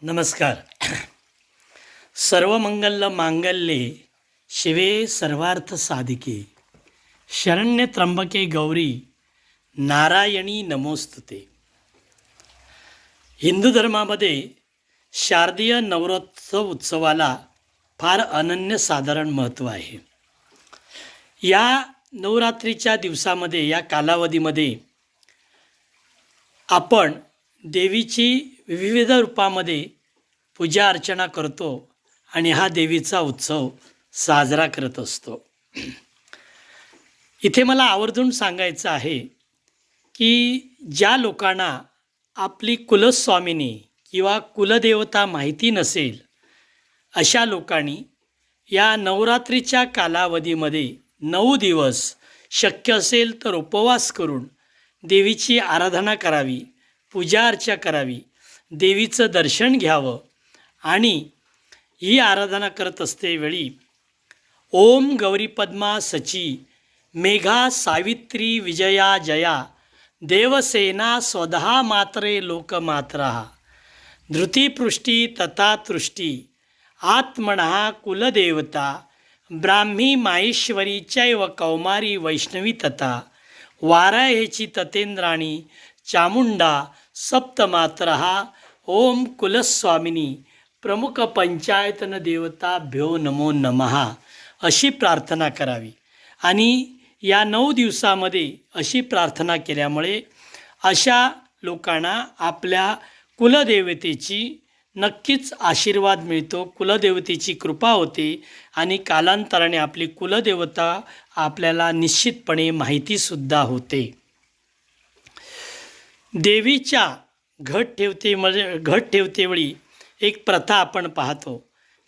नमस्कार. सर्वमंगल मांगल्ये शिवे सर्वार्थ साधिके शरण्य त्र्यंबके गौरी नारायणी नमोस्तुते. हिंदू धर्मामध्ये शारदीय नवरात्रोत्सव उत्सवाला फार अनन्यसाधारण महत्त्व आहे. या नवरात्रीच्या दिवसामध्ये, या कालावधीमध्ये आपण देवीची विविध रूपामध्ये पूजा अर्चना करतो आणि हा देवीचा उत्सव साजरा करत असतो. इथे मला आवर्जून सांगायचं आहे की ज्या लोकांना आपली कुलस्वामिनी किंवा कुलदेवता माहिती नसेल, अशा लोकांनी या नवरात्रीच्या कालावधीमध्ये 9 दिवस शक्य असेल तर उपवास करून देवीची आराधना करावी, पूजा अर्चा करावी, देवीचं दर्शन घ्यावं. आणि ही आराधना करत असते वेळी ओम गौरी पद्मा सची मेघा सावित्री विजया जया देवसेना स्वतः मात्रे लोकमात्रा धृतीपृष्टी तथा तृष्टी आत्मनः कुलदेवता ब्राह्मी माहेश्वरी चैव कौमारी वैष्णवी तथा वाराहेची ततेंद्राणी चामुंडा सप्तमात्रः ओम कुलस्वामिनी प्रमुख पंचायतन देवताभ्यो नमो नमः अशी प्रार्थना करावी. आणि या 9 दिवसामध्ये अशी प्रार्थना केल्यामुळे अशा लोकांना आपल्या कुलदेवतेची नक्कीच आशीर्वाद मिळतो, कुलदेवतेची कृपा होते आणि कालांतराने आपली कुलदेवता आपल्याला निश्चितपणे माहितीसुद्धा होते. देवीच्या घट ठेवतेवेळी एक प्रथा आपण पाहतो.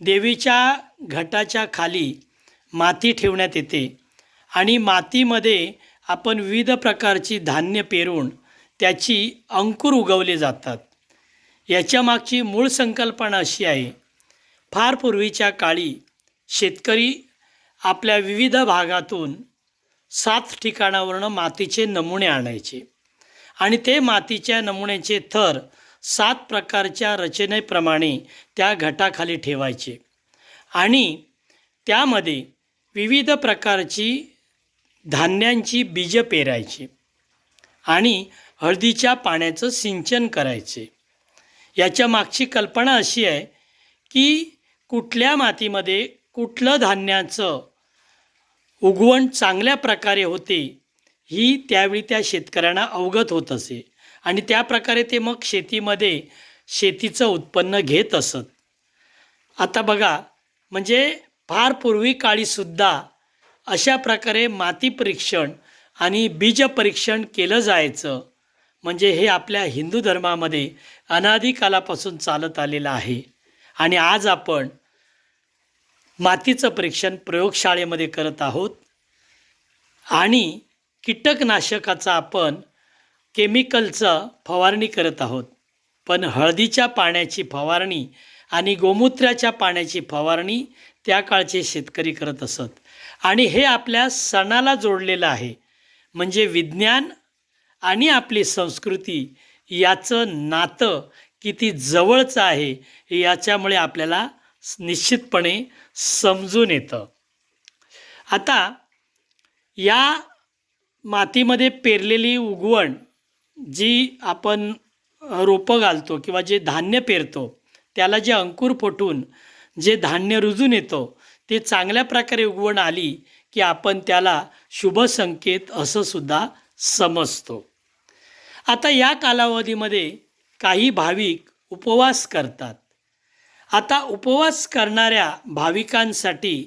देवीच्या घटाच्या खाली माती ठेवण्यात येते आणि मातीमध्ये आपण विविध प्रकारची धान्य पेरून त्याची अंकुर उगवले जातात. याच्या मागची मूळ संकल्पना अशी आहे, फार पूर्वीच्या काळी शेतकरी आपल्या विविध भागातून 7 ठिकाणावरून मातीचे नमुने आणायचे आणि ते मातीच्या नमुन्याचे थर 7 प्रकारच्या रचनेप्रमाणे त्या घटाखाली ठेवायचे आणि त्यामध्ये विविध प्रकारची धान्यांची बीजं पेरायची आणि हळदीच्या पाण्याचं सिंचन करायचे. याच्या मागची कल्पना अशी आहे की कुठल्या मातीमध्ये कुठलं धान्याचं उगवण चांगल्या प्रकारे होते ही त्यावेळी त्या शेतकऱ्यांना अवगत होत असे आणि त्या प्रकारे ते मग शेतीमध्ये शेतीचं उत्पन्न घेत असत. आता बघा, म्हणजे फार पूर्वी काळीसुद्धा अशा प्रकारे माती परीक्षण आणि बीज परीक्षण केलं जायचं. म्हणजे हे आपल्या हिंदू धर्मामध्ये अनादी कालापासून चालत आलेलं आहे. आणि आज आपण मातीचं परीक्षण प्रयोगशाळेमध्ये करत आहोत आणि कीटकनाशकाचा आपण केमिकलचा फवारणी करत आहोत. पण हळदीच्या पाण्याची फवारणी आणि गोमूत्राच्या पाण्याची फवारणी त्या काळचे शेतकरी करत असत. आणि हे आपल्या सणाला जोडलेलं आहे. म्हणजे विज्ञान आणि आपली संस्कृती याचं नातं किती जवळचं आहे याच्यामुळे आपल्याला निश्चितपणे समजून येतं. आता या मातीमध्ये पेरलेली उगवण जी आपण रोपं घालतो किंवा जे धान्य पेरतो त्याला जे अंकुर फुटून जे धान्य रुजून येतो ते चांगल्या प्रकारे उगवण आली की आपण त्याला शुभ संकेत असं सुद्धा समजतो. आता या कालावधीमध्ये काही भाविक उपवास करतात. आता उपवास करणाऱ्या भाविकांसाठी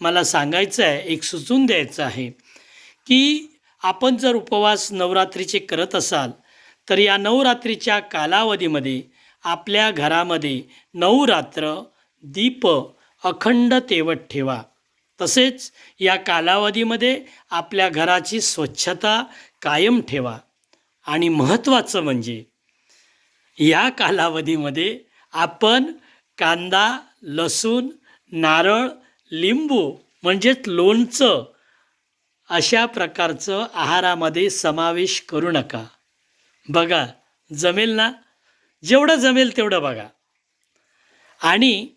मला सांगायचं आहे, एक सुचवून द्यायचं आहे की आपण जर उपवास नवरात्रीचे करत असाल तर या नवरात्रीच्या कालावधीमध्ये आपल्या घरामध्ये 9 रात्र दीप अखंड तेवत ठेवा. तसेच या कालावधीमध्ये आपल्या घराची स्वच्छता कायम ठेवा. आणि महत्त्वाचं म्हणजे या कालावधीमध्ये आपण कांदा, लसूण, नारळ, लिंबू म्हणजेच लोणचं अशा प्रकारचं आहारामध्ये समावेश करू नका. बघा, जमेल ना? जेवढं जमेल तेवढं बघा. आणि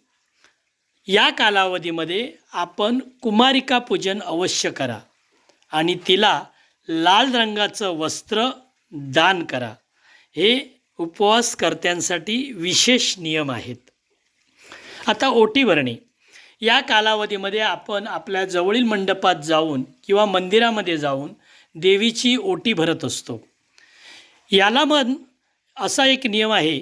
या कालावधीमध्ये आपण कुमारिका पूजन अवश्य करा आणि तिला लाल रंगाचं वस्त्र दान करा. हे उपवासकर्त्यांसाठी विशेष नियम आहेत. आता ओटी भरणे. या कालावधीमध्ये आपण आपल्या जवळील मंडपात जाऊन किंवा मंदिरामध्ये जाऊन देवीची ओटी भरत असतो. याला असा एक नियम आहे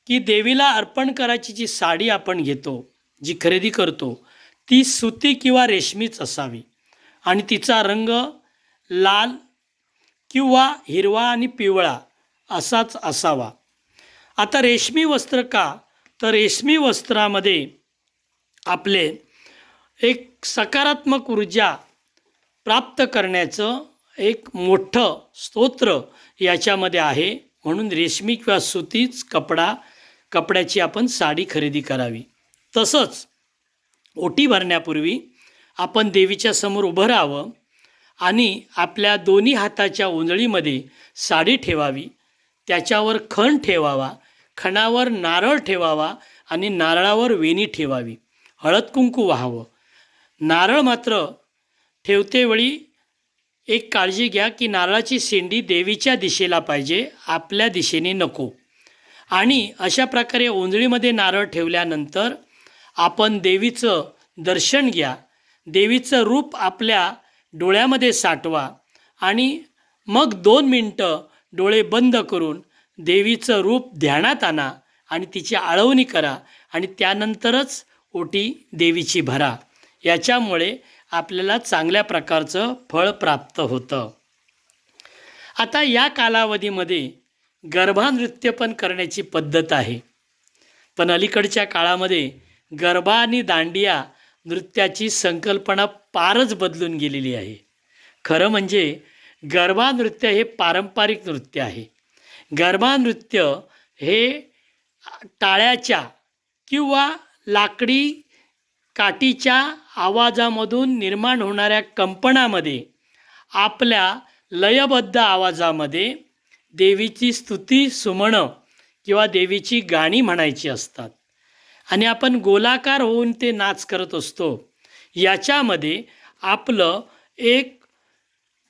की देवीला अर्पण करायची जी साडी आपण घेतो, जी खरेदी करतो, ती सुती किंवा रेशमीच असावी आणि तिचा रंग लाल किंवा हिरवा आणि पिवळा असाच असावा. आता रेशमी वस्त्र का? तर रेशमी वस्त्रामध्ये आपले एक सकारात्मक ऊर्जा प्राप्त करण्याचं एक मोठं स्तोत्र याच्यामध्ये आहे. म्हणून रेशमी किंवा सुतीच कपड्याची आपण साडी खरेदी करावी. तसंच ओटी भरण्यापूर्वी आपण देवीच्या समोर उभं राहावं आणि आपल्या दोन्ही हाताच्या उंजळीमध्ये साडी ठेवावी. त्याच्यावर खण ठेवावा, खणावर नारळ ठेवावा आणि नारळावर वेणी ठेवावी. हळद कुंकू व्हावं. नारळ मात्र ठेवतेवेळी एक काळजी घ्या की नारळाची शेंडी देवीच्या दिशेला पाहिजे, आपल्या दिशेने नको. आणि अशा प्रकारे ओंजळीमध्ये नारळ ठेवल्यानंतर आपण देवीचं दर्शन घ्या. देवीचं रूप आपल्या डोळ्यामध्ये साठवा आणि मग 2 मिनटं डोळे बंद करून देवीचं रूप ध्यानात आणा आणि तिची आळवणी करा आणि त्यानंतरच ओटी देवीची भरा. याच्यामुळे आपल्याला चांगल्या प्रकारचं फळ प्राप्त होतं. आता या कालावधीमध्ये गरबा नृत्य पण करण्याची पद्धत आहे. पण अलीकडच्या काळामध्ये गरबा आणि दांडिया नृत्याची संकल्पना फारच बदलून गेलेली आहे. खरं म्हणजे गरबा नृत्य हे पारंपरिक नृत्य आहे. गरबा नृत्य हे टाळ्याच्या किंवा लाकडी काठीच्या आवाजामधून निर्माण होणाऱ्या कंपनामध्ये आपल्या लयबद्ध आवाजामध्ये देवीची स्तुती सुमनं किंवा देवीची गाणी म्हणायची असतात आणि आपण गोलाकार होऊन ते नाच करत असतो. याच्यामध्ये आपलं एक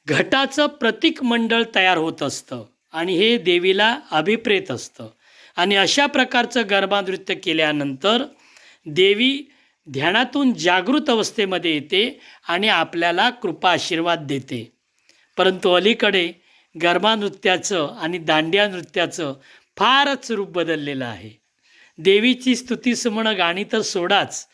घटाचं प्रतीक मंडळ तयार होत असतं आणि हे देवीला अभिप्रेत असतं. आणि अशा प्रकारचं गरबा नृत्य केल्यानंतर देवी ध्यानातून जागृत अवस्थेमध्ये येते आणि आपल्याला कृपा आशीर्वाद देते. परंतु अलीकडे गरबा नृत्याचं आणि दांडिया नृत्याचं फारच रूप बदललेलं आहे. देवीची स्तुतीसुमनं गाणी तर सोडाच,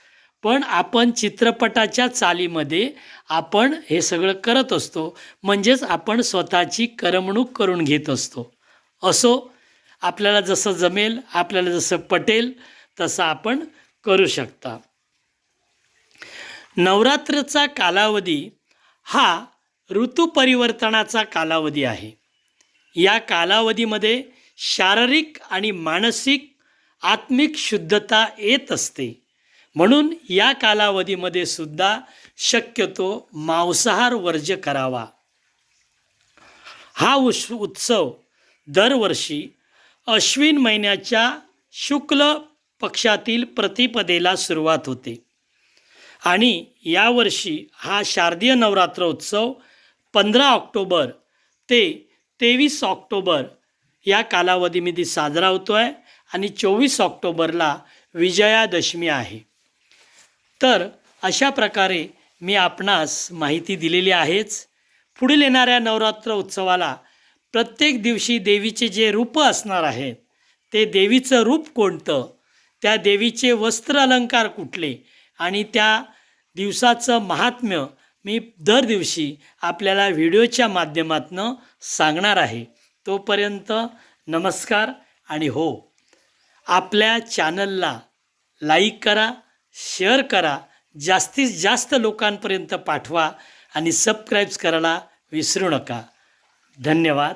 पण आपण चित्रपटाच्या चालीमध्ये आपण हे सगळं करत असतो. म्हणजेच आपण स्वतःची करमणूक करून घेत असतो. असो, आपल्याला जसं जमेल, आपल्याला जसं पटेल तसं आपण करू शकता. नवरात्रचा कालावधी हा ऋतुपरिवर्तनाचा कालावधी आहे. या कालावधीमध्ये शारीरिक आणि मानसिक आत्मिक शुद्धता येत असते. म्हणून या कालावधीमध्ये सुद्धा शक्यतो मांसाहार वर्ज्य करावा. हा उत्सव दरवर्षी अश्विन महिन्याच्या शुक्ल पक्षातील प्रतिपदेला सुरुवात होते आणि यावर्षी हा शारदीय नवरात्र उत्सव 15 ऑक्टोबर ते 23 ऑक्टोबर या कालावधीमध्ये साजरा होतो आहे आणि 24 ऑक्टोबरला विजयादशमी आहे. तर अशा प्रकारे मी आपणास माहिती दिलेली आहेच. पुढील येणाऱ्या नवरात्र उत्सवाला प्रत्येक दिवशी देवीचे जे रूप असणार आहेत, ते देवीचं रूप कोणतं, त्या देवीचे वस्त्र अलंकार कुठले आणि त्या दिवसाचं महात्म्य मी दर दिवशी आपल्याला व्हिडिओच्या माध्यमातून सांगणार आहे. तोपर्यंत नमस्कार आणि हो, आपल्या चॅनलला लाईक करा, शेअर करा, जास्तीत जास्त लोकांपर्यंत पाठवा आणि सबस्क्राईब करायला विसरू नका. धन्यवाद.